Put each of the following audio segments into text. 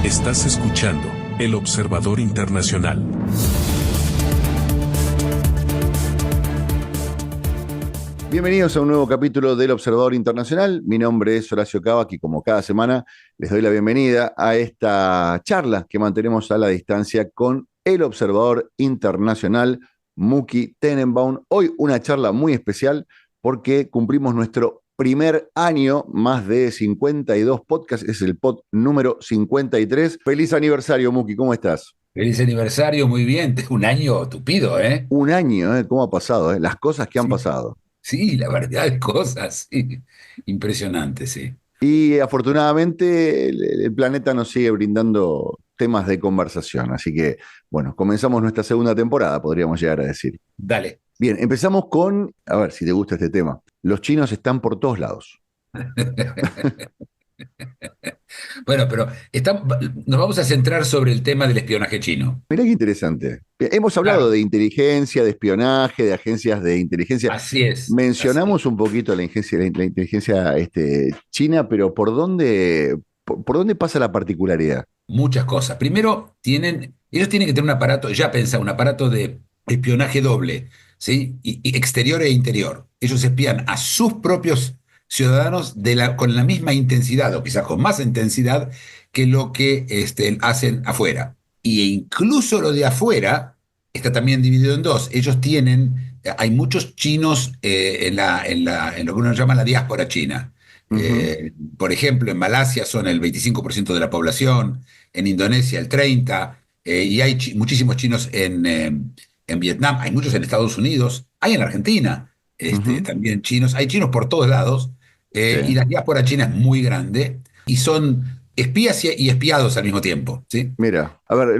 Estás escuchando El Observador Internacional. Bienvenidos a un nuevo capítulo del Observador Internacional. Mi nombre es Horacio Cavach y como cada semana les doy la bienvenida a esta charla que mantenemos a la distancia con el Observador Internacional, Muki Tenenbaum. Hoy una charla muy especial porque cumplimos nuestro primer año, más de 52 podcasts, es el pod número 53. Feliz aniversario, Muki, ¿cómo estás? Feliz aniversario, muy bien. Un año tupido, ¿eh? Un año, ¿eh? ¿Cómo ha pasado? ¿Eh? Las cosas que han Sí, pasado. sí, la verdad de cosas, sí. Impresionante, sí. Y afortunadamente el planeta nos sigue brindando temas de conversación. Así que, bueno, comenzamos nuestra segunda temporada, podríamos llegar a decir. Dale. Bien, empezamos con, a ver si te gusta este tema. Los chinos están por todos lados. Bueno, pero nos vamos a centrar sobre el tema del espionaje chino. Mirá qué interesante. Bien, hemos hablado Claro, de inteligencia, de espionaje, de agencias de inteligencia. así es, así es. Mencionamos un poquito la inteligencia china, pero ¿por dónde pasa la particularidad? Muchas cosas. Primero, ellos tienen que tener un aparato, ya pensá, un aparato de espionaje doble, ¿sí? Y exterior e interior. Ellos espían a sus propios ciudadanos con la misma intensidad, o quizás con más intensidad, que lo que hacen afuera. Y incluso lo de afuera está también dividido en dos. Hay muchos chinos en lo que uno llama la diáspora china. Ujú. Por ejemplo, en Malasia son el 25% de la población, en Indonesia el 30%, y hay muchísimos chinos en Vietnam, hay muchos en Estados Unidos, hay en Argentina Ujú. también chinos, hay chinos por todos lados, Sí. y la diáspora china es muy grande, y son espías y espiados al mismo tiempo, ¿sí? Mira, a ver,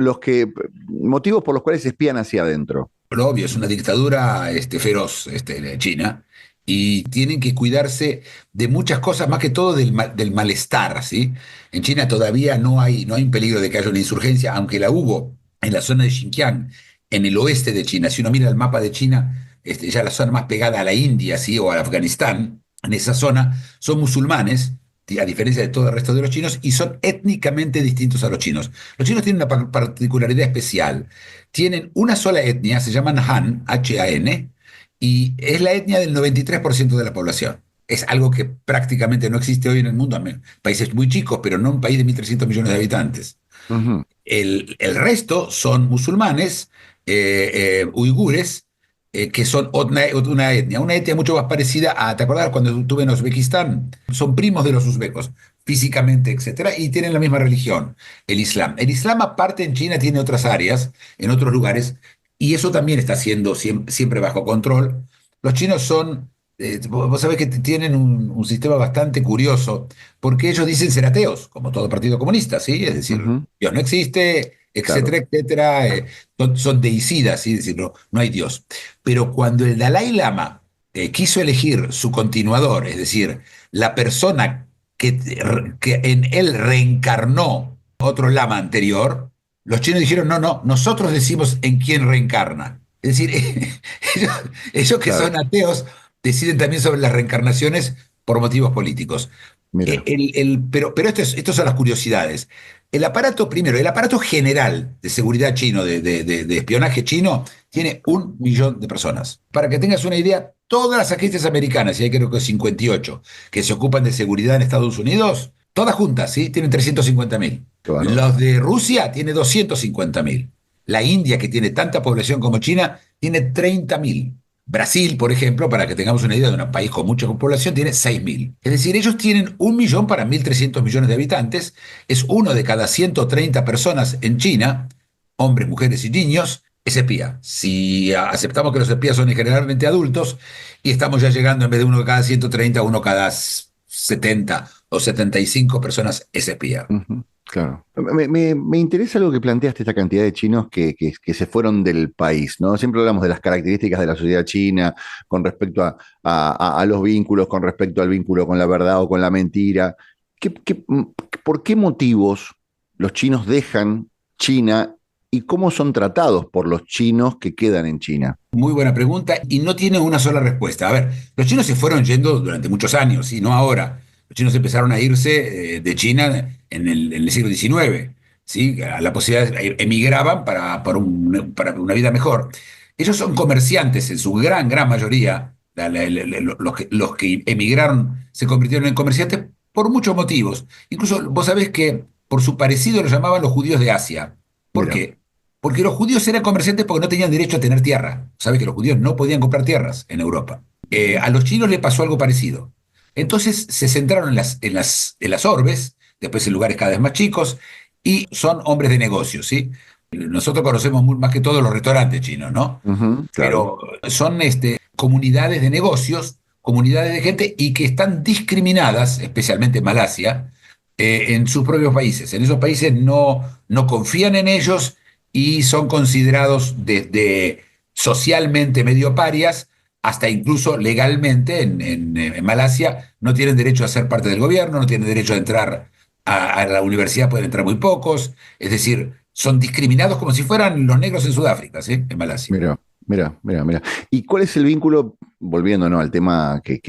motivos por los cuales se espían hacia adentro. Pero obvio, es una dictadura feroz China, y tienen que cuidarse de muchas cosas, más que todo del malestar, ¿sí? En China todavía no hay un peligro de que haya una insurgencia, aunque la hubo en la zona de Xinjiang, en el oeste de China. Si uno mira el mapa de China, ya la zona más pegada a la India, ¿sí? O a Afganistán, en esa zona son musulmanes, a diferencia de todo el resto de los chinos, y son étnicamente distintos a los chinos. Los chinos tienen una particularidad especial. Tienen una sola etnia, se llaman Han, H-A-N, y es la etnia del 93% de la población. Es algo que prácticamente no existe hoy en el mundo, países muy chicos, pero no un país de 1.300 millones de habitantes. Ujú. El resto son musulmanes, uigures, que son una etnia mucho más parecida a, ¿te acordás cuando estuve en Uzbekistán? Son primos de los uzbecos, físicamente, etcétera, y tienen la misma religión, el Islam. El Islam, aparte, en China tiene otras áreas, en otros lugares, y eso también está siendo siempre bajo control. Los chinos vos sabés que tienen un sistema bastante curioso, porque ellos dicen ser ateos, como todo partido comunista, ¿sí? Es decir, Ujú. Dios no existe, Claro. etcétera, etcétera. Son deicidas, ¿sí? Es decir, no hay Dios. Pero cuando el Dalai Lama quiso elegir su continuador, es decir, la persona que en él reencarnó otro lama anterior, los chinos dijeron, no, no, nosotros decimos en quién reencarna. Es decir, ellos, ellos que son Claro. ateos deciden también sobre las reencarnaciones por motivos políticos. Mira. Pero estas son las curiosidades. El aparato general de seguridad chino, de espionaje chino, tiene 1 millón de personas. Para que tengas una idea, todas las agencias americanas, y hay creo que 58, que se ocupan de seguridad en Estados Unidos, todas juntas, ¿sí? Tienen 350.000. Qué bárbaro. Los de Rusia tiene 250.000. La India, que tiene tanta población como China, tiene 30.000. Brasil, por ejemplo, para que tengamos una idea de un país con mucha población, tiene 6.000. Es decir, ellos tienen 1 millón para 1.300 millones de habitantes. Es uno de cada 130 personas en China, hombres, mujeres y niños, es espía. Si aceptamos que los espías son generalmente adultos, y estamos ya llegando, en vez de uno cada 130, uno cada 70 o 75 personas es espía. Ujú. Claro. Me interesa algo que planteaste, esta cantidad de chinos que se fueron del país, ¿no? Siempre hablamos de las características de la sociedad china con respecto a los vínculos, con respecto al vínculo con la verdad o con la mentira. ¿Por qué motivos los chinos dejan China y cómo son tratados por los chinos que quedan en China? Muy buena pregunta y no tiene una sola respuesta. A ver, los chinos se fueron yendo durante muchos años y no ahora. Los chinos empezaron a irse de China en el siglo XIX, ¿sí? A la posibilidad, emigraban para una vida mejor. Ellos son comerciantes en su gran mayoría. Los que emigraron se convirtieron en comerciantes por muchos motivos. Incluso vos sabés que por su parecido lo llamaban los judíos de Asia. ¿Por Mira, qué? Porque los judíos eran comerciantes porque no tenían derecho a tener tierra. Sabés que los judíos no podían comprar tierras en Europa. A los chinos les pasó algo parecido. Entonces se centraron en las orbes, después en lugares cada vez más chicos, y son hombres de negocios, ¿sí? Nosotros conocemos más que todo los restaurantes chinos, ¿no? ujú, claro. Pero son comunidades de negocios, comunidades de gente y que están discriminadas, especialmente en Malasia, en sus propios países. En esos países no confían en ellos y son considerados desde socialmente medio parias hasta incluso legalmente en Malasia no tienen derecho a ser parte del gobierno, no tienen derecho a entrar a la universidad, pueden entrar muy pocos, es decir, son discriminados como si fueran los negros en Sudáfrica, ¿sí? En Malasia. Mira, mira, mira, mira. ¿Y cuál es el vínculo, volviendo, ¿no?, al tema que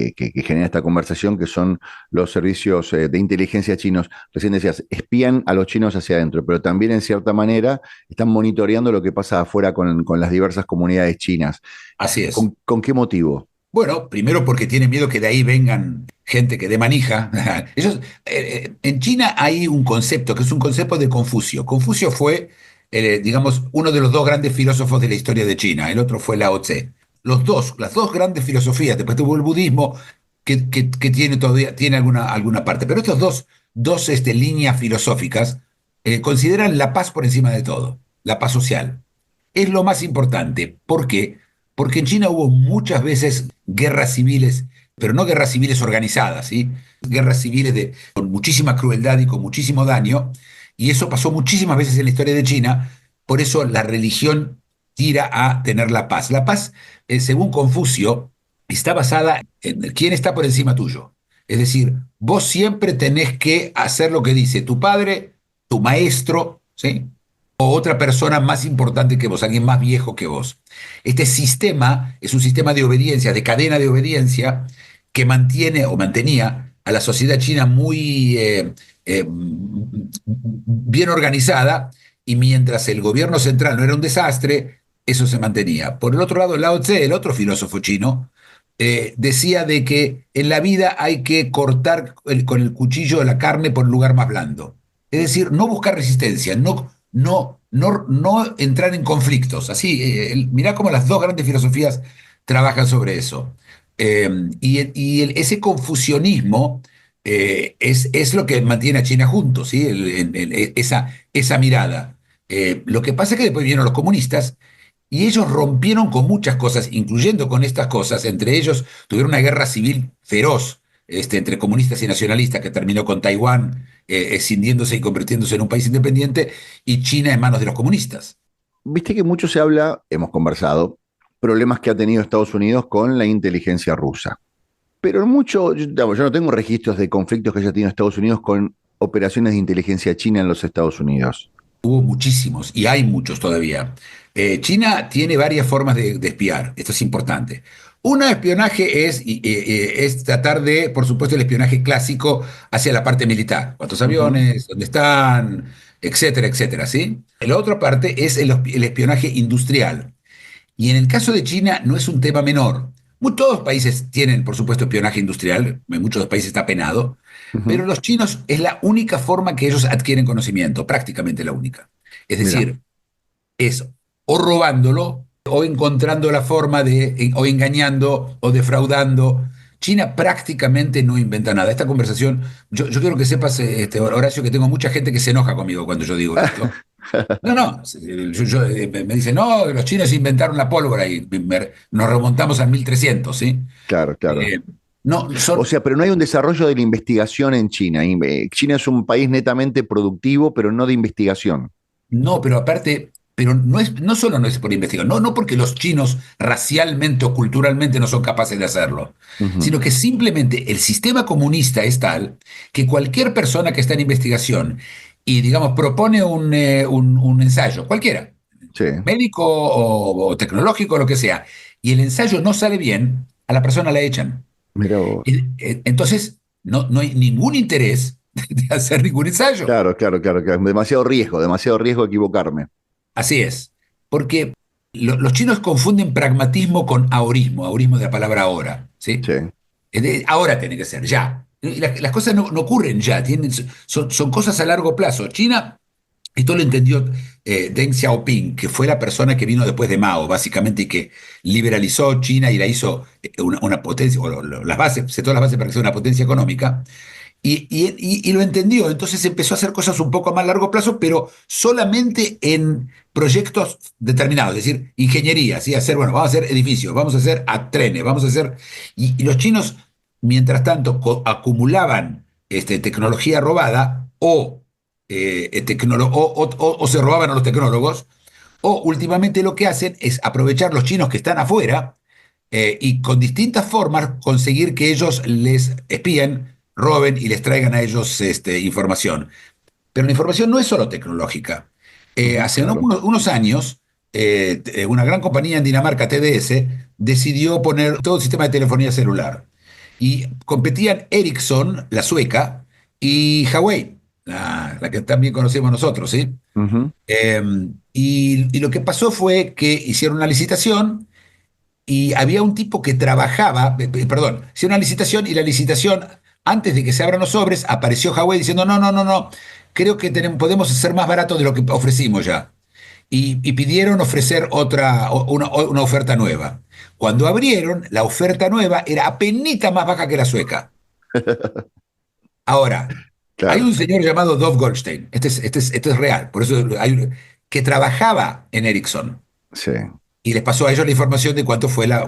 genera esta conversación, que son los servicios de inteligencia chinos? Recién decías, espían a los chinos hacia adentro, pero también en cierta manera están monitoreando lo que pasa afuera con las diversas comunidades chinas. Así es. ¿Con qué motivo? Bueno, primero porque tienen miedo que de ahí vengan gente que dé manija. En China hay un concepto que es un concepto de Confucio. Confucio fue, digamos, uno de los dos grandes filósofos de la historia de China. El otro fue Lao Tse. Las dos grandes filosofías. Después tuvo el budismo, que tiene todavía tiene alguna parte. Pero estas dos líneas filosóficas consideran la paz por encima de todo, la paz social. Es lo más importante. ¿Por qué? Porque en China hubo muchas veces guerras civiles, pero no guerras civiles organizadas, ¿sí? Guerras civiles con muchísima crueldad y con muchísimo daño, y eso pasó muchísimas veces en la historia de China, por eso la religión tira a tener la paz. La paz, según Confucio, está basada en quién está por encima tuyo. Es decir, vos siempre tenés que hacer lo que dice tu padre, tu maestro, ¿sí? O otra persona más importante que vos, alguien más viejo que vos. Este sistema es un sistema de obediencia, de cadena de obediencia, que mantiene o mantenía a la sociedad china muy bien organizada, y mientras el gobierno central no era un desastre, eso se mantenía. Por el otro lado, Lao Tse, el otro filósofo chino, decía de que en la vida hay que cortar con el cuchillo la carne por el lugar más blando. Es decir, no buscar resistencia, no entrar en conflictos. Así, mirá cómo las dos grandes filosofías trabajan sobre eso. Ese confucianismo es lo que mantiene a China juntos, ¿sí? Esa mirada. Lo que pasa es que después vinieron los comunistas y ellos rompieron con muchas cosas, incluyendo con estas cosas. Entre ellos tuvieron una guerra civil feroz entre comunistas y nacionalistas que terminó con Taiwán escindiéndose y convirtiéndose en un país independiente, y China en manos de los comunistas. Viste que mucho se habla, hemos conversado, problemas que ha tenido Estados Unidos con la inteligencia rusa. Pero mucho, yo no tengo registros de conflictos que haya tenido Estados Unidos con operaciones de inteligencia china en los Estados Unidos. Hubo muchísimos y hay muchos todavía. China tiene varias formas de espiar, esto es importante. Una espionaje es tratar de, por supuesto, el espionaje clásico hacia la parte militar. ¿Cuántos Ujú, aviones? ¿Dónde están? Etcétera, etcétera, ¿sí? La otra parte es el espionaje industrial. Y en el caso de China no es un tema menor. Todos los países tienen, por supuesto, espionaje industrial, en muchos países está penado, pero ujú. los chinos es la única forma que ellos adquieren conocimiento, prácticamente la única. Es Mira, decir, es o robándolo o encontrando la forma o engañando o defraudando. China prácticamente no inventa nada. Esta conversación, yo quiero que sepas, Horacio, que tengo mucha gente que se enoja conmigo cuando yo digo esto. No, no, me dicen, no, los chinos inventaron la pólvora y nos remontamos al 1300, ¿sí? claro, claro. Eh, no, O sea, pero no hay un desarrollo de la investigación en China. China es un país netamente productivo, pero no de investigación. no, pero aparte, pero no solo no es por investigar, no porque los chinos racialmente o culturalmente no son capaces de hacerlo, Ujú, sino que simplemente el sistema comunista es tal que cualquier persona que está en investigación y, digamos, propone un ensayo, cualquiera, sí, médico o tecnológico, lo que sea, y el ensayo no sale bien, a la persona la echan. mira vos. Entonces, no hay ningún interés de hacer ningún ensayo. Claro, claro, claro, claro. Demasiado riesgo equivocarme. Así es, porque los chinos confunden pragmatismo con ahorismo, ahorismo de la palabra ahora, ¿sí? Sí. Ahora tiene que ser, ya. Y las cosas no ocurren ya, son cosas a largo plazo. China, esto lo entendió Deng Xiaoping, que fue la persona que vino después de Mao, básicamente, y que liberalizó China y la hizo una potencia, las bases, sentó las bases para que sea una potencia económica. Y lo entendió, entonces empezó a hacer cosas un poco a más largo plazo, pero solamente en proyectos determinados, es decir, ingeniería, ¿sí? Bueno, vamos a hacer edificios, vamos a hacer trenes, vamos a hacer... Y los chinos, mientras tanto, acumulaban tecnología robada o se robaban a los tecnólogos, o últimamente lo que hacen es aprovechar los chinos que están afuera y con distintas formas conseguir que ellos les espíen, roben y les traigan a ellos información. Pero la información no es solo tecnológica. Ujú, Hace claro. unos años, una gran compañía en Dinamarca, TDS, decidió poner todo el sistema de telefonía celular. Y competían Ericsson, la sueca, y Huawei, la que también conocemos nosotros, ¿sí? Ujú, Eh, y lo que pasó fue que hicieron una licitación y había un tipo que trabajaba, perdón, hicieron una licitación y la licitación, antes de que se abran los sobres, apareció Huawei diciendo, no, no, no, no, creo que podemos hacer más barato de lo que ofrecimos ya. Y pidieron ofrecer una oferta nueva. Cuando abrieron, la oferta nueva era apenas más baja que la sueca. Ahora, hay claro, un señor llamado Dov Goldstein, este es real, por eso que trabajaba en Ericsson sí. y les pasó a ellos la información de cuánto fue la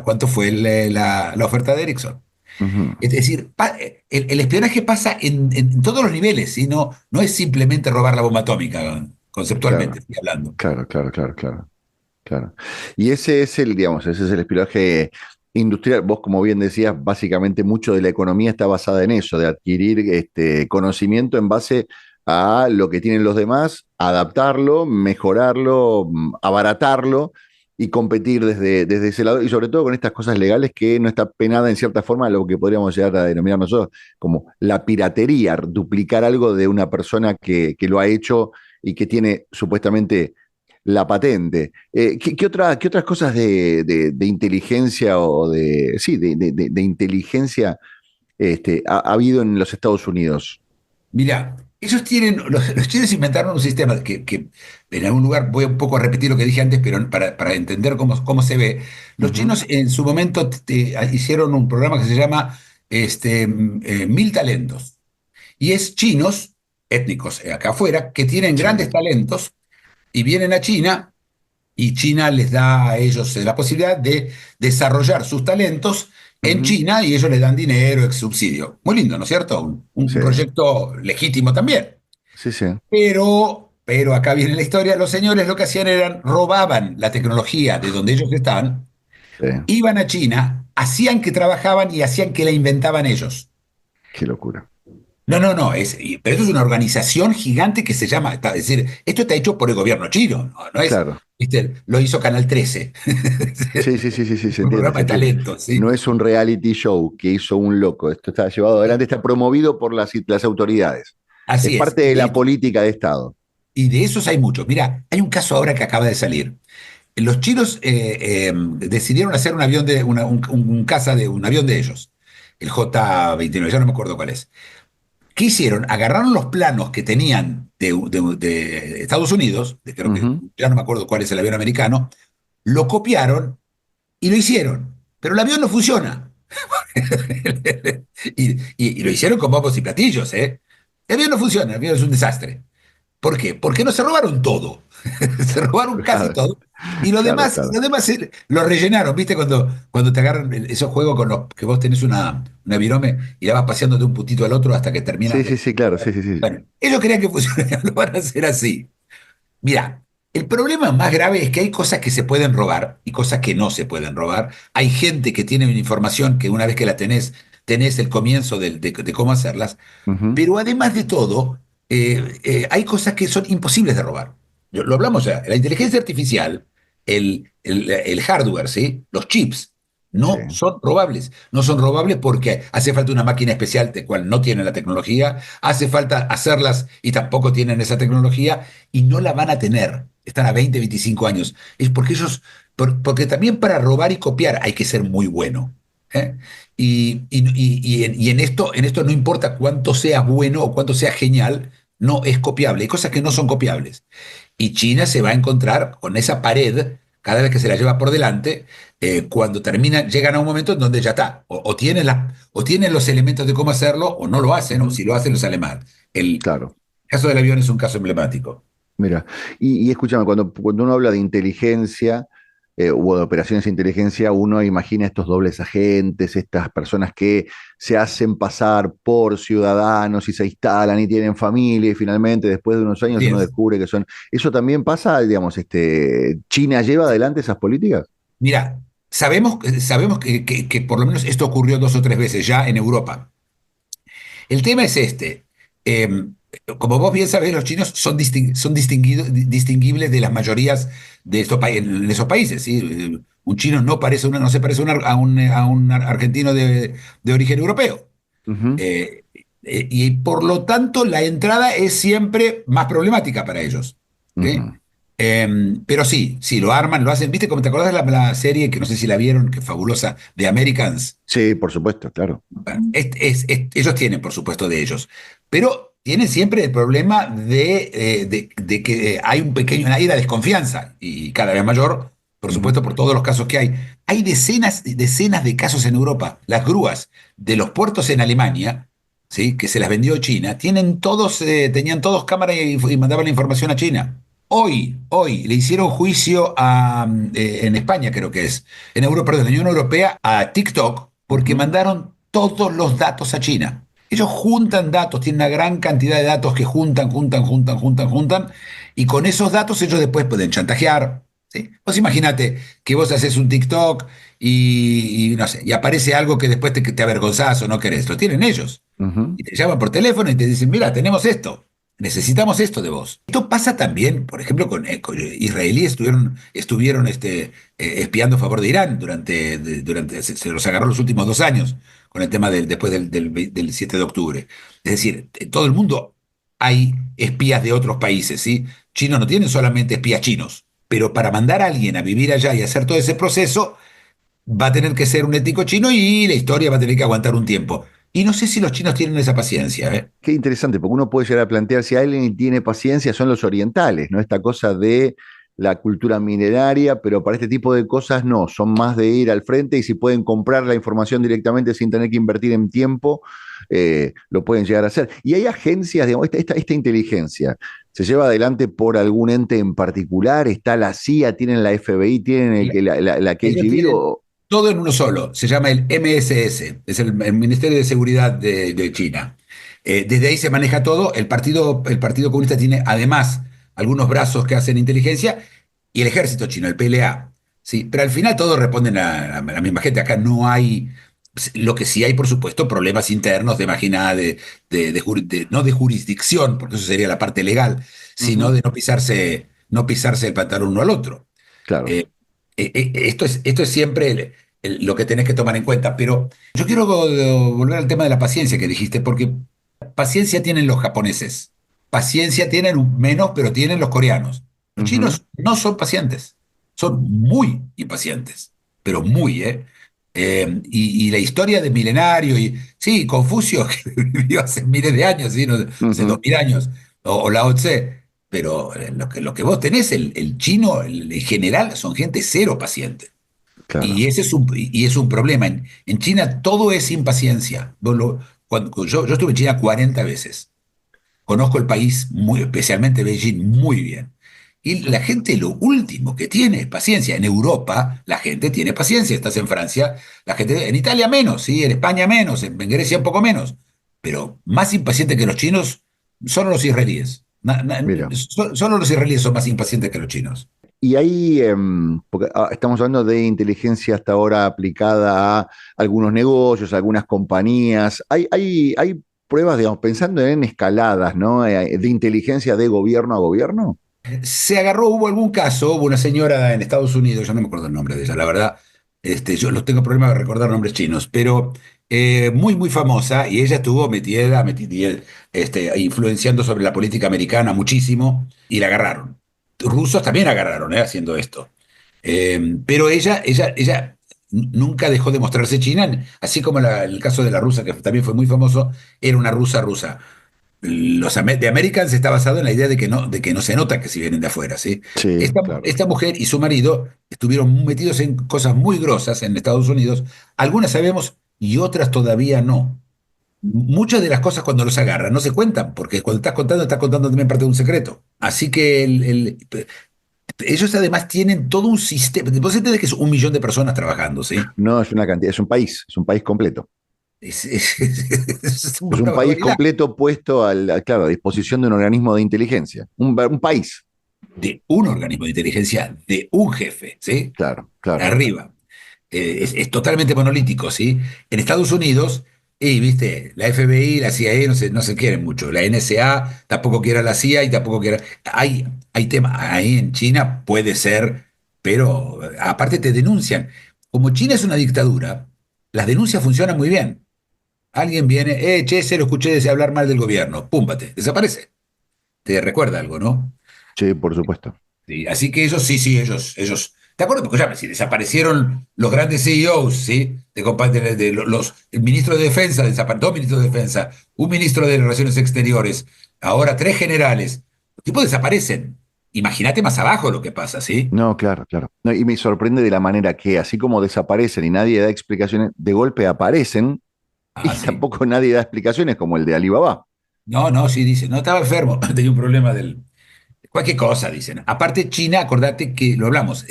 oferta de Ericsson. Ujú, Es decir, el espionaje pasa en todos los niveles, y no es simplemente robar la bomba atómica, conceptualmente claro, estoy hablando. claro, claro, claro, claro, claro. Y ese es el, digamos, ese es el espionaje industrial. Vos, como bien decías, básicamente mucho de la economía está basada en eso, de adquirir conocimiento en base a lo que tienen los demás, adaptarlo, mejorarlo, abaratarlo y competir desde ese lado, y sobre todo con estas cosas legales que no está penada en cierta forma lo que podríamos llegar a denominar nosotros como la piratería, duplicar algo de una persona que lo ha hecho y que tiene supuestamente la patente. ¿Qué otras cosas de inteligencia o sí, de inteligencia ha habido en los Estados Unidos? Mira, los chinos inventaron un sistema que en algún lugar voy un poco a repetir lo que dije antes, pero para entender cómo se ve. Los Ujú, chinos en su momento hicieron un programa que se llama 1000 talentos. Y es chinos, étnicos acá afuera, que tienen sí. grandes talentos y vienen a China y China les da a ellos la posibilidad de desarrollar sus talentos en Ujú, China y ellos les dan dinero, subsidio. Muy lindo, ¿no es cierto? Un sí, proyecto legítimo también. sí, sí, Pero acá viene la historia, los señores lo que hacían eran robaban la tecnología de donde ellos están, sí. iban a China, hacían que trabajaban y hacían que la inventaban ellos. Qué locura. No, no, no, pero esto es una organización gigante que se llama, es decir, esto está hecho por el gobierno chino, no es, Claro. ¿viste? Lo hizo Canal 13, Sí, sí, sí, sí, sí, se un entiende, programa se de entiende. talentos, ¿sí? No es un reality show que hizo un loco. Esto está llevado adelante, está promovido por las autoridades. Es Así es, parte de la política de Estado. y de esos hay muchos. Mira, hay un caso ahora que acaba de salir. Los chinos decidieron hacer un avión un caza de un avión de ellos, el J-29, ya no me acuerdo cuál es. ¿Qué hicieron? Agarraron los planos que tenían de Estados Unidos, creo que Ujú, ya no me acuerdo cuál es el avión americano, lo copiaron y lo hicieron, pero el avión no funciona. Y lo hicieron con bombos y platillos, ¿eh? El avión no funciona, el avión es un desastre. ¿Por qué? Porque no se robaron todo. Se robaron casi claro, todo. Y lo claro, demás, claro. lo demás lo rellenaron, ¿viste? Cuando te agarran esos juegos con los que vos tenés una virome y la vas paseando de un puntito al otro hasta que terminas Sí, sí, de... sí, claro, sí, sí, sí. Bueno, ellos querían que funcione, lo van a hacer así. Mira, el problema más grave es que hay cosas que se pueden robar y cosas que no se pueden robar. Hay gente que tiene una información que una vez que la tenés el comienzo de cómo hacerlas. Ujú, Pero además de todo, hay cosas que son imposibles de robar. Lo hablamos ya. La inteligencia artificial, el hardware, ¿sí? Los chips, Sí, No son robables. No son robables porque hace falta una máquina especial de cual no tienen la tecnología, hace falta hacerlas y tampoco tienen esa tecnología y no la van a tener. Están a 20, 25 años. Es porque ellos, porque también para robar y copiar hay que ser muy bueno. ¿Eh? Y en esto no importa cuánto sea bueno o cuánto sea genial, no es copiable. Hay cosas que no son copiables. Y China se va a encontrar con esa pared cada vez que se la lleva por delante, cuando termina, llegan a un momento en donde ya está. O tienen los elementos de cómo hacerlo o no lo hacen, o ujú, si lo hacen, lo sale mal. El claro. caso del avión es un caso emblemático. Mira, y escúchame, cuando uno habla de inteligencia o de operaciones de inteligencia, uno imagina estos dobles agentes, estas personas que se hacen pasar por ciudadanos y se instalan y tienen familia y finalmente después de unos años Así uno es. descubre que son... ¿Eso también pasa, digamos, China lleva adelante esas políticas? Mira, sabemos que por lo menos esto ocurrió 2 o 3 veces ya en Europa. El tema es este. eh, Como vos bien sabés, los chinos son distinguibles de las mayorías de en esos países, ¿sí? Un chino no se parece a un argentino de origen europeo. Ujú, Y por lo tanto, la entrada es siempre más problemática para ellos. ¿Sí? ujú. Pero sí, sí, lo arman, lo hacen. ¿Viste? Como te acordás de la serie, que no sé si la vieron, que es fabulosa, de Americans. Sí, por supuesto, claro. Bueno, ellos tienen, por supuesto, de ellos, pero tienen siempre el problema de que hay una desconfianza, y cada vez mayor, por Ujú, supuesto, por todos los casos que hay. Hay decenas y decenas de casos en Europa. Las grúas de los puertos en Alemania, ¿sí? Que se las vendió China, tenían todos cámara y mandaban la información a China. Hoy le hicieron juicio en España, creo que es, en Europa, perdón, en la Unión Europea, a TikTok, porque ujú, mandaron todos los datos a China. Ellos juntan datos, tienen una gran cantidad de datos que juntan, y con esos datos ellos después pueden chantajear. ¿Sí? Vos imaginate que vos haces un TikTok y no sé, y aparece algo que después te avergonzás o no querés. Lo tienen ellos. ujú. Y te llaman por teléfono y te dicen, mira, tenemos esto. Necesitamos esto de vos. Esto pasa también, por ejemplo, con israelíes estuvieron espiando a favor de Irán se los agarró los últimos 2 años con el tema después del 7 de octubre. Es decir, en todo el mundo hay espías de otros países, ¿sí? Chinos no tienen solamente espías chinos, pero para mandar a alguien a vivir allá y hacer todo ese proceso, va a tener que ser un ético chino y la historia va a tener que aguantar un tiempo. Y no sé si los chinos tienen esa paciencia, ¿eh? Qué interesante, porque uno puede llegar a plantear si alguien tiene paciencia son los orientales, ¿no? Esta cosa de la cultura milenaria, pero para este tipo de cosas no, son más de ir al frente y si pueden comprar la información directamente sin tener que invertir en tiempo, lo pueden llegar a hacer. Y hay agencias, digamos, esta inteligencia, ¿se lleva adelante por algún ente en particular? ¿Está la CIA, tienen la FBI, tienen la Ellos KGB? tienen todo en uno solo. Se llama el MSS, es el Ministerio de Seguridad de China. Desde ahí se maneja todo. El Partido Comunista tiene además algunos brazos que hacen inteligencia y el ejército chino, el PLA. ¿Sí? Pero al final todos responden a la misma gente. Acá no hay. Lo que sí hay, por supuesto, problemas internos de máquina, no de jurisdicción, porque eso sería la parte legal, sino Ujú, de no pisarse el pantalón uno al otro. claro. Eh, esto es siempre lo que tenés que tomar en cuenta, pero yo quiero volver al tema de la paciencia que dijiste, porque paciencia tienen los japoneses, paciencia tienen menos, pero tienen los coreanos. Los Ujú, chinos no son pacientes, son muy impacientes, pero muy, ¿eh? Y la historia de milenario, y sí, Confucio, que vivió hace miles de años, ¿sí? No, hace ujú, 2000 años, o Lao Tse, pero lo que vos tenés, el chino, en general, son gente cero paciente. claro. Y es un problema. En China todo es impaciencia. Yo estuve en China 40 veces. Conozco el país, especialmente Beijing, muy bien. Y la gente lo último que tiene es paciencia. En Europa la gente tiene paciencia. Estás en Francia, en Italia menos, ¿sí? En España menos, en Grecia un poco menos. Pero más impacientes que los chinos son los israelíes. Mira. Solo los israelíes son más impacientes que los chinos. Y ahí, porque estamos hablando de inteligencia hasta ahora aplicada a algunos negocios, a algunas compañías. Hay pruebas, digamos, pensando en escaladas, ¿no? De inteligencia de gobierno a gobierno. Hubo algún caso, hubo una señora en Estados Unidos, yo no me acuerdo el nombre de ella, la verdad, Yo los tengo problemas de recordar nombres chinos, pero muy, muy famosa, y ella estuvo influenciando sobre la política americana muchísimo, y la agarraron. Rusos también agarraron, haciendo esto. Pero ella nunca dejó de mostrarse china, así como el caso de la rusa, que también fue muy famoso, era una rusa rusa. The Americans está basado en la idea de que no se nota que si vienen de afuera, ¿sí? Sí, claro. Esta mujer y su marido estuvieron metidos en cosas muy grosas en Estados Unidos. Algunas sabemos y otras todavía no. Muchas de las cosas cuando los agarran no se cuentan, porque cuando estás contando también parte de un secreto. Así que ellos además tienen todo un sistema. Vos entendés que es 1 millón de personas trabajando, ¿sí? No es una cantidad, es un país completo. Es Es una un país barbaridad. completo puesto claro, a disposición de un organismo de inteligencia. Un país. De un organismo de inteligencia, de un jefe, ¿sí? Claro, claro. Arriba. Es totalmente monolítico, ¿sí? En Estados Unidos, y viste, la FBI, la CIA no se quieren mucho. La NSA tampoco quiere a la CIA y tampoco quiere. Hay temas. Ahí en China puede ser, pero aparte te denuncian. Como China es una dictadura, las denuncias funcionan muy bien. Alguien viene, che, se lo escuché hablar mal del gobierno, púmbate, desaparece. Te recuerda algo, ¿no? Sí, por supuesto. Sí, así que ellos, sí, sí, ellos. ¿Te acuerdas? Porque ya, si desaparecieron los grandes CEOs, ¿sí? El ministro de Defensa, dos ministros de Defensa, un ministro de Relaciones Exteriores, ahora 3 generales. Los tipos desaparecen. Imagínate más abajo lo que pasa, ¿sí? No, claro, claro. No, y me sorprende de la manera que, así como desaparecen y nadie da explicaciones, de golpe aparecen y Ah, sí. tampoco nadie da explicaciones, como el de Alibaba. No, no, sí, dicen. No, estaba enfermo, tenía un problema del. Cualquier cosa, dicen. Aparte, China, acordate que lo hablamos,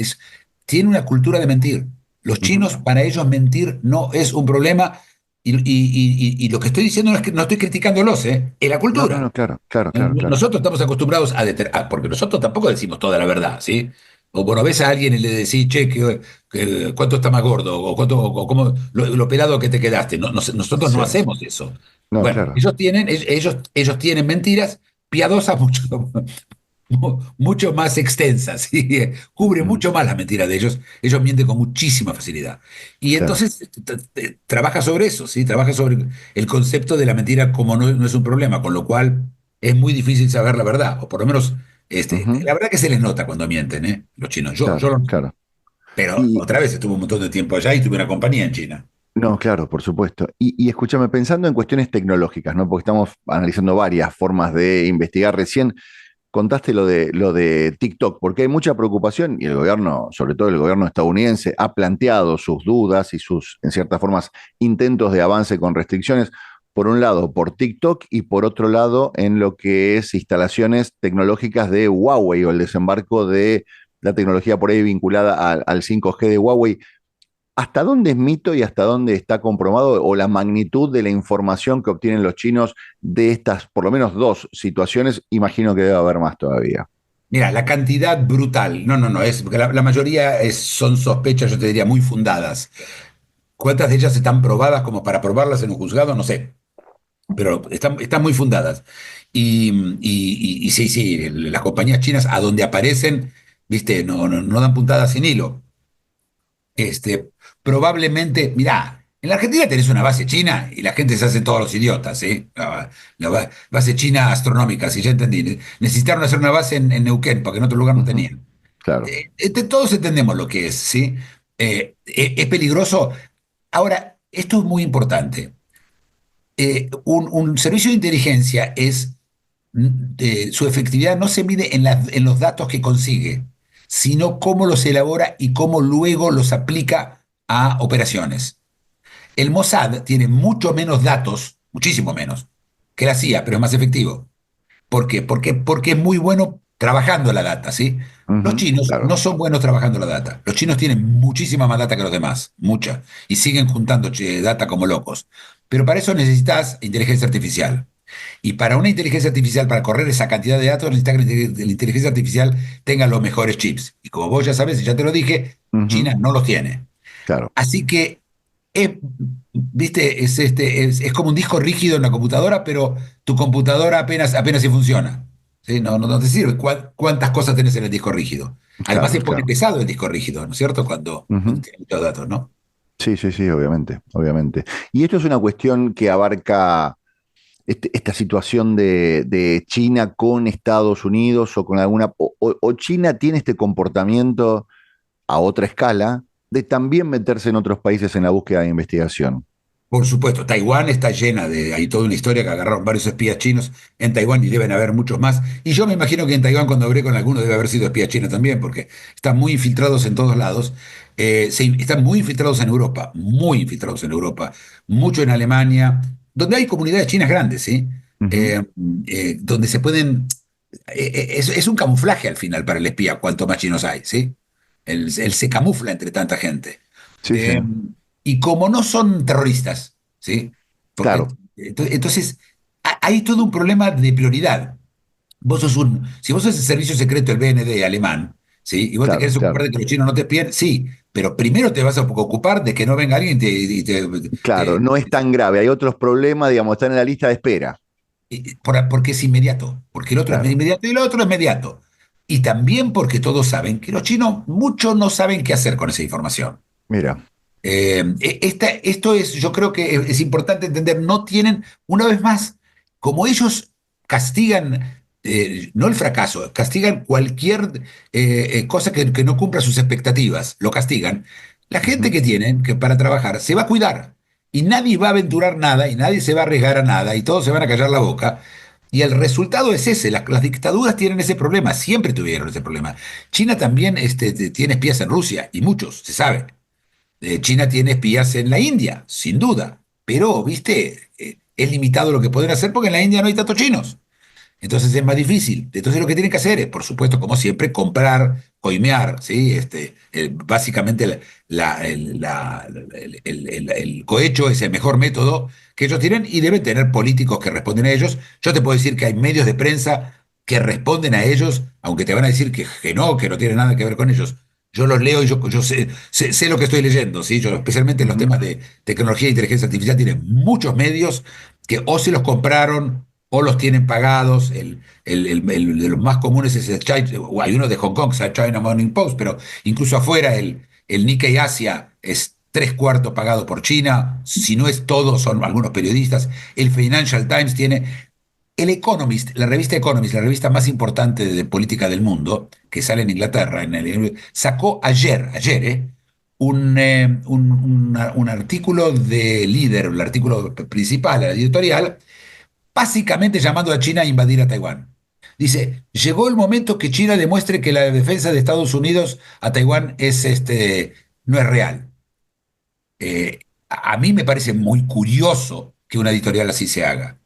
tiene una cultura de mentir. Los Ujú. chinos, para ellos, mentir no es un problema. Y lo que estoy diciendo no es que no estoy criticándolos, ¿eh? Es la No, no, no, cultura. claro, claro, claro, claro. Nosotros estamos acostumbrados porque nosotros tampoco decimos toda la verdad, ¿sí? O bueno, ves a alguien y le decís, che, ¿cuánto está más gordo? O cómo, lo pelado que te quedaste. Nosotros no Sí. hacemos eso. No, Bueno, claro. ellos tienen mentiras piadosas mucho, mucho más extensas, ¿sí? Cubre Ujú. mucho más la mentira de ellos. Ellos mienten con muchísima facilidad. Y Claro. entonces trabaja sobre eso, ¿sí? Trabaja sobre el concepto de la mentira como no es un problema, con lo cual es muy difícil saber la verdad, o por lo menos Ujú. la verdad que se les nota cuando mienten, ¿eh? Los chinos. Yo Claro, lo noto. claro. Pero Y otra vez estuve un montón de tiempo allá y tuve una compañía en China. no, claro, por supuesto. Y escúchame, pensando en cuestiones tecnológicas, ¿no? Porque estamos analizando varias formas de investigar. Recién contaste lo de TikTok, porque hay mucha preocupación y el gobierno, sobre todo el gobierno estadounidense, ha planteado sus dudas y sus, en ciertas formas, intentos de avance con restricciones, por un lado por TikTok y por otro lado en lo que es instalaciones tecnológicas de Huawei o el desembarco de la tecnología por ahí vinculada al 5G de Huawei. ¿Hasta dónde es mito y hasta dónde está comprobado o la magnitud de la información que obtienen los chinos de estas, por lo menos dos situaciones? Imagino que debe haber más todavía. Mira, la cantidad brutal. No, no, no. Porque la mayoría son sospechas, yo te diría, muy fundadas. ¿Cuántas de ellas están probadas como para probarlas en un juzgado? No sé. Pero están muy fundadas. Y sí, sí, las compañías chinas a donde aparecen, viste, no dan puntadas sin hilo. Este, probablemente, mirá, en la Argentina tenés una base china y la gente se hace todos los idiotas, ¿sí? Base china astronómica, si ya entendí. Necesitaron hacer una base en Neuquén, porque en otro lugar no Ujú. tenían. Claro. Todos entendemos lo que es, ¿sí? Es peligroso. Ahora, esto es muy importante. Un servicio de inteligencia su efectividad no se mide en los datos que consigue, sino cómo los elabora y cómo luego los aplica a operaciones. El Mossad tiene mucho menos datos, muchísimo menos, que la CIA, pero es más efectivo. ¿Por qué? Porque es muy bueno trabajando la data, ¿sí? Los Ujú. chinos Claro. no son buenos trabajando la data. Los chinos tienen muchísima más data que los demás, mucha, y siguen juntando data como locos. Pero para eso necesitas inteligencia artificial. Y para una inteligencia artificial, para correr esa cantidad de datos, necesitas que la inteligencia artificial tenga los mejores chips. Y como vos ya sabés, y ya te lo dije, Ujú. China no los tiene. Claro. Así que, es, viste, es como un disco rígido en la computadora, pero tu computadora apenas si funciona. ¿sí? No te sirve cuántas cosas tenés en el disco rígido. Además se Claro, pone claro. pesado el disco rígido, ¿no es cierto? Cuando Ujú. tiene muchos datos, ¿no? Sí, sí, sí, obviamente, obviamente. Y esto es una cuestión que abarca esta situación de China con Estados Unidos o con alguna, o China tiene este comportamiento a otra escala de también meterse en otros países en la búsqueda de investigación. Por supuesto, Taiwán está llena hay toda una historia que agarraron varios espías chinos en Taiwán y deben haber muchos más. Y yo me imagino que en Taiwán cuando hablé con alguno debe haber sido espía chino también, porque están muy infiltrados en todos lados. Están muy infiltrados muy infiltrados en Europa, mucho en Alemania, donde hay comunidades chinas grandes, ¿sí? Ujú. Eh, donde se pueden... es un camuflaje al final para el espía, cuanto más chinos hay, ¿sí? Él se camufla entre tanta gente. Sí, sí, Eh, y como no son terroristas, ¿sí? Porque claro, entonces hay todo un problema de prioridad. Si vos sos el servicio secreto del BND alemán, ¿sí? Y vos te claro, querés ocupar claro. de que los chinos no te espíen, sí, pero primero te vas a ocupar de que no venga alguien Claro, no es tan grave, hay otros problemas, digamos, están en la lista de espera. porque es inmediato, porque el otro es Claro, inmediato y el otro es inmediato. Y también porque todos saben que los chinos, muchos no saben qué hacer con esa información. mira. Esto es, yo creo que es importante entender, no tienen, una vez más, como ellos castigan, no el fracaso, castigan cualquier cosa que no cumpla sus expectativas, lo castigan. La gente Ujú, que tienen que para trabajar se va a cuidar y nadie va a aventurar nada y nadie se va a arriesgar a nada y todos se van a callar la boca. Y el resultado es ese, las dictaduras tienen ese problema, siempre tuvieron ese problema. China también tiene espías en Rusia, y muchos, se sabe. China tiene espías en la India, sin duda, pero, viste, es limitado lo que pueden hacer porque en la India no hay tantos chinos. Entonces es más difícil. Entonces lo que tienen que hacer es, por supuesto, como siempre, comprar, coimear, ¿sí? Básicamente el cohecho es el mejor método que ellos tienen y deben tener políticos que responden a ellos. Yo te puedo decir que hay medios de prensa que responden a ellos, aunque te van a decir que no tiene nada que ver con ellos. Yo los leo y yo sé lo que estoy leyendo, ¿sí? Yo, especialmente en los ujú, temas de tecnología e inteligencia artificial, tienen muchos medios que o se los compraron o los tienen pagados. De los más comunes es hay uno de Hong Kong, es el China Morning Post, pero incluso afuera el Nikkei Asia es tres cuartos pagado por China, si no es todo, son algunos periodistas. El Financial Times tiene. El Economist, la revista Economist, la revista más importante de política del mundo, que sale en Inglaterra, sacó ayer, un artículo de líder, el artículo principal, la editorial, básicamente llamando a China a invadir a Taiwán. Dice, llegó el momento que China demuestre que la defensa de Estados Unidos a Taiwán no es real. A mí me parece muy curioso que una editorial así se haga.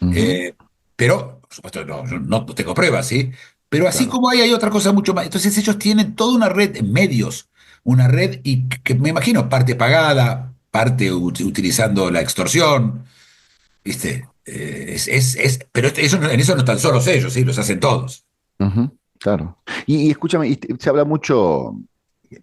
ujú, Eh, pero, por supuesto, no tengo pruebas, ¿sí? Pero así claro. como hay otra cosa mucho más. Entonces ellos tienen toda una red en medios, una red y que me imagino parte pagada, parte utilizando la extorsión, ¿viste? Pero en eso no están solos ellos, ¿sí? Los hacen todos. Ujú, claro. Y escúchame, se habla mucho,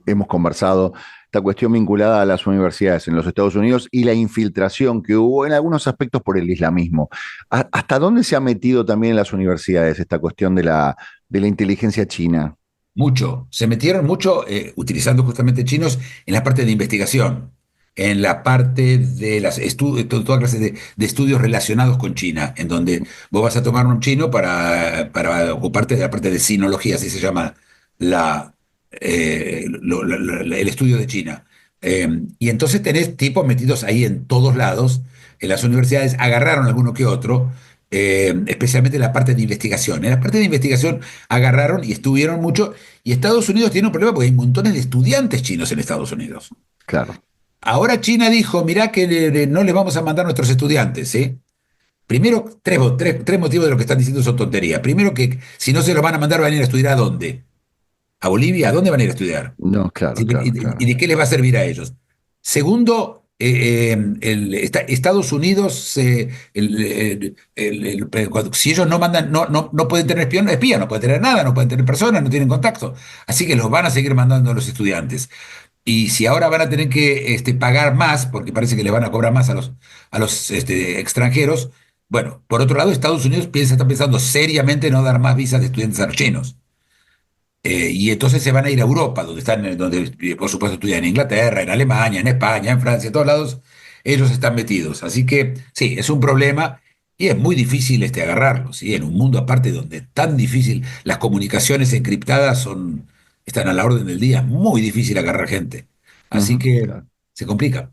hemos conversado, esta cuestión vinculada a las universidades en los Estados Unidos y la infiltración que hubo en algunos aspectos por el islamismo. ¿Hasta dónde se ha metido también en las universidades esta cuestión de la inteligencia china? Mucho. Se metieron mucho utilizando justamente chinos en la parte de investigación, en la parte de toda clase de estudios relacionados con China, en donde vos vas a tomar un chino para ocuparte de la parte de sinología, así se llama el estudio de China. Y entonces tenés tipos metidos ahí en todos lados, en las universidades, agarraron alguno que otro, especialmente en la parte de investigación. En la parte de investigación agarraron y estuvieron mucho. Y Estados Unidos tiene un problema porque hay montones de estudiantes chinos en Estados Unidos. Claro. Ahora China dijo, mirá que no les vamos a mandar nuestros estudiantes, ¿sí? Primero, tres motivos de lo que están diciendo son tonterías. Primero que si no se los van a mandar, van a ir a estudiar ¿a dónde? ¿A Bolivia? ¿A dónde van a ir a estudiar? No, claro, claro, ¿Y claro. de qué les va a servir a ellos? Segundo, Estados Unidos, si ellos no mandan, no pueden tener espía, no pueden tener nada, no pueden tener personas, no tienen contacto. Así que los van a seguir mandando a los estudiantes. Y si ahora van a tener que pagar más, porque parece que le van a cobrar más a los extranjeros, Bueno, por otro lado, Estados Unidos está pensando seriamente en no dar más visas de estudiantes a los chinos. Y entonces se van a ir a Europa, donde están, donde por supuesto estudian en Inglaterra, en Alemania, en España, en Francia, en todos lados, ellos están metidos. Así que sí, es un problema y es muy difícil agarrarlo, ¿sí? En un mundo aparte donde tan difícil, las comunicaciones encriptadas están a la orden del día, es muy difícil agarrar gente. Así Ujú, que claro. se complica.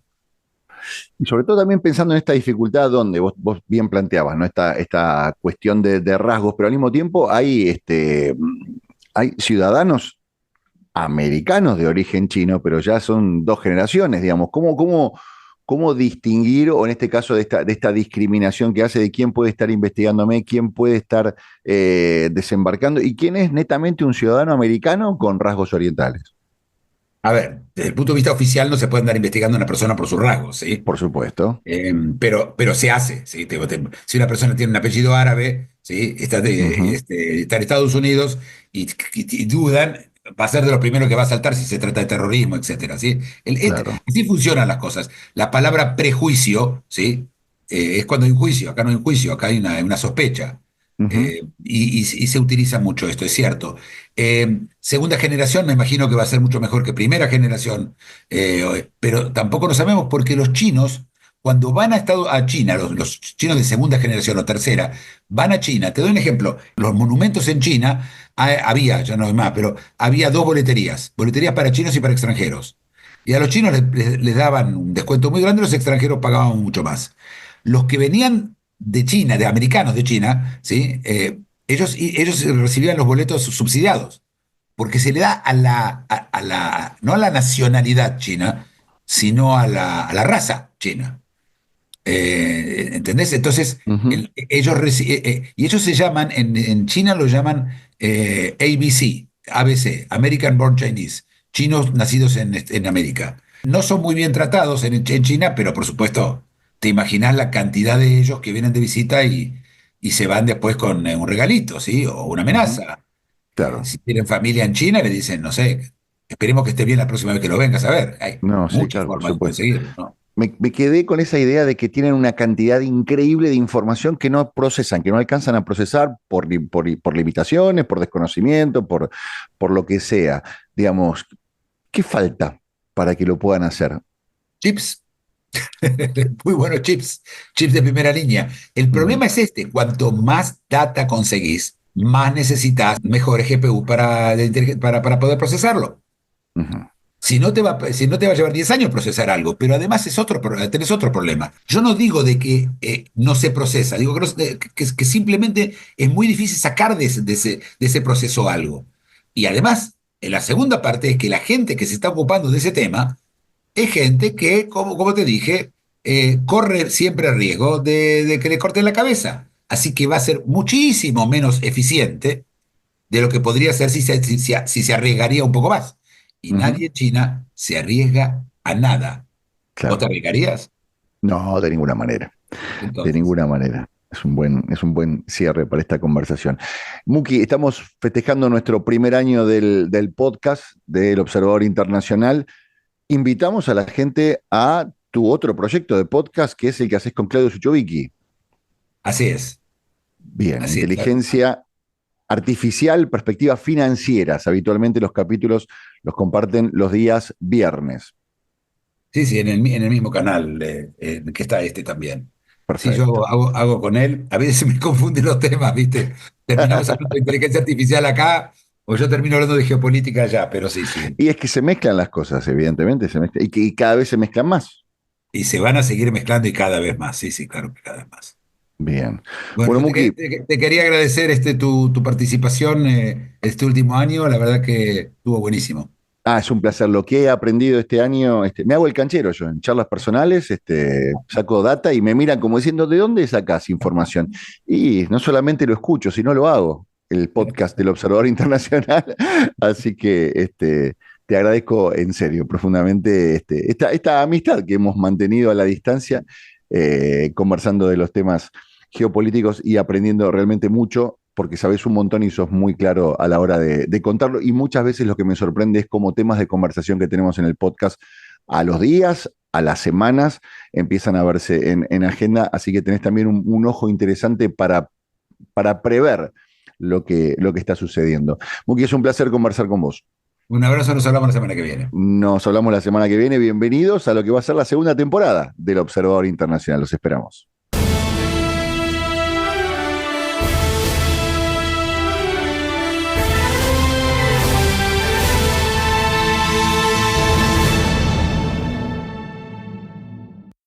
Y sobre todo también pensando en esta dificultad donde vos bien planteabas, ¿no? Esta cuestión de rasgos, pero al mismo tiempo hay ciudadanos americanos de origen chino, pero ya son dos generaciones, digamos. ¿Cómo distinguir, o en este caso de esta discriminación que hace de quién puede estar investigándome, quién puede estar desembarcando y quién es netamente un ciudadano americano con rasgos orientales? A ver, desde el punto de vista oficial no se puede andar investigando a una persona por sus rasgos, ¿sí? Por supuesto. Pero se hace, ¿sí? Si una persona tiene un apellido árabe, ¿sí? Ujú, Está en Estados Unidos y dudan, va a ser de los primeros que va a saltar si se trata de terrorismo, etcétera, ¿sí? claro. Así funcionan las cosas. La palabra prejuicio, ¿sí? Es cuando hay un juicio. Acá no hay un juicio, acá hay una sospecha. Ujú, Y se utiliza mucho esto, es cierto. Segunda generación me imagino que va a ser mucho mejor que primera generación, pero tampoco lo sabemos porque los chinos, cuando van a China, los chinos de segunda generación o tercera, van a China. Te doy un ejemplo. Los monumentos en China, había, ya no hay más, pero había dos boleterías para chinos y para extranjeros. Y a los chinos les daban un descuento muy grande, los extranjeros pagaban mucho más. Los que venían de China, de americanos de China, ¿sí? Ellos recibían los boletos subsidiados, porque se le da no a la nacionalidad china, sino a la raza china. ¿Entendés? Entonces, ujú. y ellos se llaman, en China lo llaman ABC, ABC, American Born Chinese, chinos nacidos en América. No son muy bien tratados en China, pero por supuesto, te imaginas la cantidad de ellos que vienen de visita y se van después con un regalito, ¿sí? O una Ujú, amenaza. claro. Si tienen familia en China, le dicen, no sé, esperemos que esté bien la próxima vez que lo vengas a ver. Hay No, sí, muchas claro, por formas de supuesto. conseguirlo, ¿no? Me quedé con esa idea de que tienen una cantidad increíble de información que no procesan, que no alcanzan a procesar por limitaciones, por desconocimiento, por lo que sea. Digamos, ¿qué falta para que lo puedan hacer? Chips. Muy buenos chips de primera línea. El Ujú, problema es cuanto más data conseguís, más necesitas mejores GPU para poder procesarlo. ujú, Si no te va a llevar 10 años procesar algo, pero además tenés otro problema. Yo no digo de que no se procesa, digo que, que simplemente es muy difícil sacar de ese proceso algo. Y además, en la segunda parte es que la gente que se está ocupando de ese tema es gente que, como te dije, corre siempre el riesgo de que le corten la cabeza. Así que va a ser muchísimo menos eficiente de lo que podría ser si se arriesgaría un poco más. Y ujú, nadie en China se arriesga a nada. ¿Vos te claro. arriesgarías? No, de ninguna manera. De Entonces, ninguna manera. Es un buen cierre para esta conversación. Muki, estamos festejando nuestro primer año del podcast del Observador Internacional. Invitamos a la gente a tu otro proyecto de podcast, que es el que haces con Claudio Suchovicki. así es, Bien, así es. inteligencia artificial, perspectivas financieras. Habitualmente los capítulos los comparten los días viernes. Sí, sí, en el mismo canal que está también. Sí, yo Perfecto. hago con él, a veces se me confunden los temas, ¿viste? Terminamos hablando de inteligencia artificial acá, o yo termino hablando de geopolítica allá, pero sí, sí. Y es que se mezclan las cosas, evidentemente, y cada vez se mezclan más. Y se van a seguir mezclando y cada vez más, sí, sí, claro que cada vez más. Bien. Bueno, Bueno, yo Muki, te quería agradecer tu participación este último año, la verdad que estuvo buenísimo. es un placer. Lo que he aprendido este año, me hago el canchero yo en charlas personales, saco data y me miran como diciendo, ¿de dónde sacas información? Y no solamente lo escucho, sino lo hago, el podcast del Observador Internacional. Así que te agradezco en serio, profundamente, esta amistad que hemos mantenido a la distancia, conversando de los temas geopolíticos y aprendiendo realmente mucho, porque sabes un montón y sos muy claro a la hora de contarlo. Y muchas veces lo que me sorprende es como temas de conversación que tenemos en el podcast a los días a las semanas empiezan a verse en agenda, así que tenés también un ojo interesante para prever lo que está sucediendo. Muki, es un placer conversar con vos. Un abrazo, nos hablamos la semana que viene. Nos hablamos la semana que viene. Bienvenidos a lo que va a ser la segunda temporada del Observador Internacional. Los esperamos.